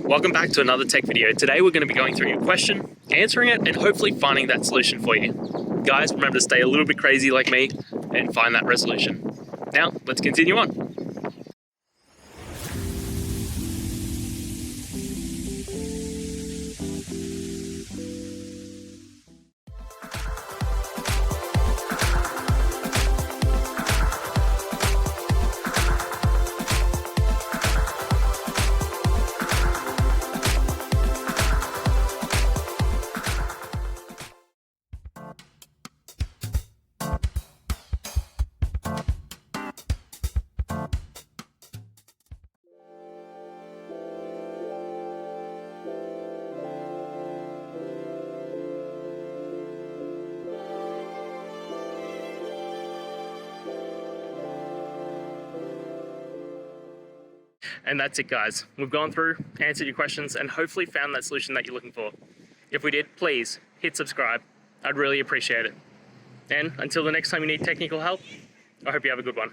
Welcome back to another tech video. Today we're going to be going through your question, answering it, and hopefully finding that solution for you. Guys, remember to stay a little bit crazy like me and find that resolution. Now, let's continue on. And that's it, guys. We've gone through, answered your questions, and hopefully found that solution that you're looking for. If we did, please hit subscribe. I'd really appreciate it. And until the next time you need technical help, I hope you have a good one.